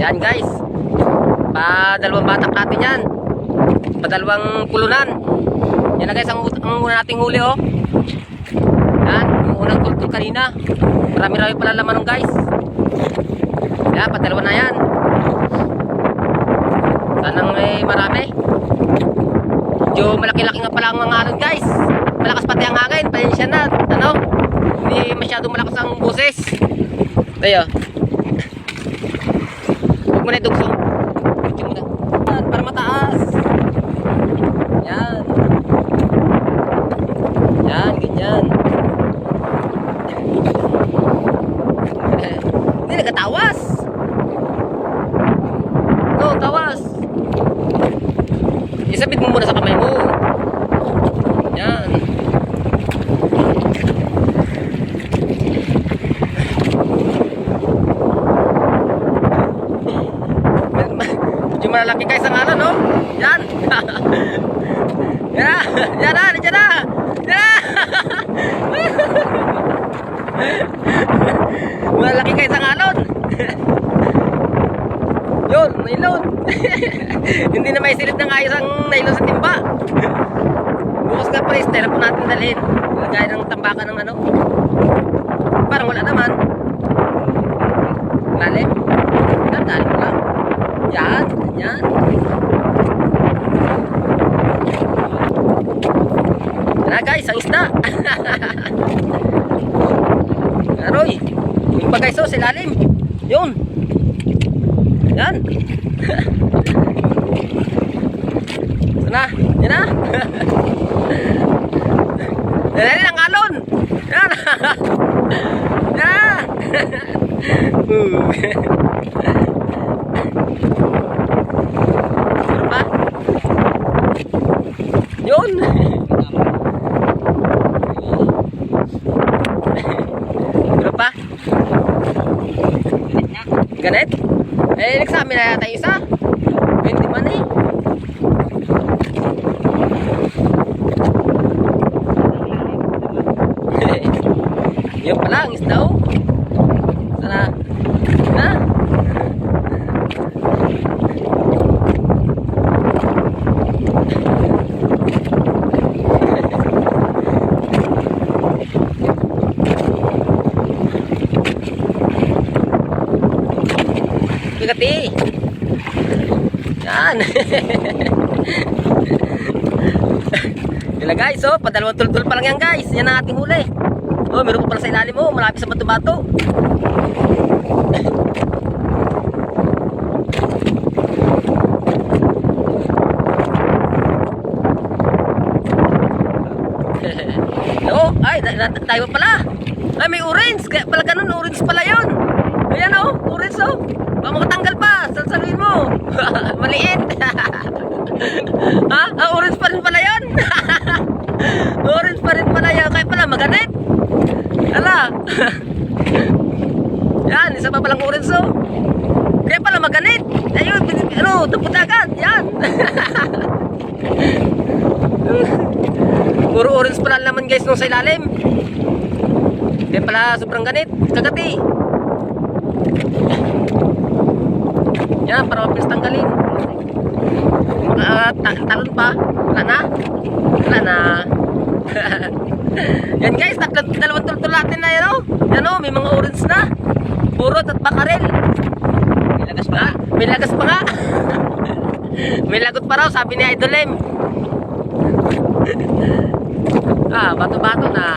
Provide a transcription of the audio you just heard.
Yan guys. Dalawang batak natin yan. Dalawang pulunan. Yan na guys, ang una nating huli oh. Yan, yung unang tultul kanina. Marami-rami pala laman nung guys. Yan, dalawa na yan. Sanang marami. Medyo malaki-laki nga pala ang mga alon guys. Malakas pati ang hangin. Pasensya na. Ano? Hindi masyado malakas ang boses. Tayo. Huwag mo na idugso. Huwag mo na. Para mataas. Yan. Yan, ganyan. Hindi nagkatawas. No, tawas. Isabit mo muna sa kamay mo. Yan. Medyo malaki guys ang ano, no? Yan. Yan. Yan na. Yan na. Yan. Malaki guys ang alon. Yun, nailon. Hindi na may silip ng ayos ang nailon sa timba. Bukas nga pala, style po natin dalhin. Gaya ng tambakan ng ano. Parang wala naman. Lalim. Dalim mo lang. Yan, yan. Yan na guys, ang isda. Aroy. Yung bagay so, silalim. Yun. Yan. Sana, yan na. Yan ang alon. Yan. Yan. Ano pa? Yun. Ano pa? Ganit? Nagsabi na yata isa. 20 man eh. Yung pala, ang isda oh. Sana. Na? Pagati. Yan. Yan na guys, oh, padalawang tultul pa lang yan guys. Yan ang ating huli. Oh, meron pa pala sa ilalim mo, malapit sa bato-bato. No, ay, tayo pala. Ay, may orange. Kaya pala ganun, orange pala yun. Ayan oh, orange oh. Baka makatanggal pa, salsaluin mo. Maliit. Ha? Ah, orange pa rin pala yun. Orange pa rin pala yun. Kaya pala maganit. Hala. Yan, isa pa palang orange oh. Kaya pala maganit. Ayun, ano, tupot agad. Yan. Puro orange pala naman guys nung sa ilalim. Kaya pala sobrang ganit. Kagati. Yan, para mabilis tanggalin. Talon pa. Wala na. Wala na. Yan guys, dalawang tultul natin na yan o. Yan o, may mga orange na. Purot at bakarel. May lagas pa. May lagas pa nga. May lagot pa raw, sabi ni Idol M. Bato-bato na.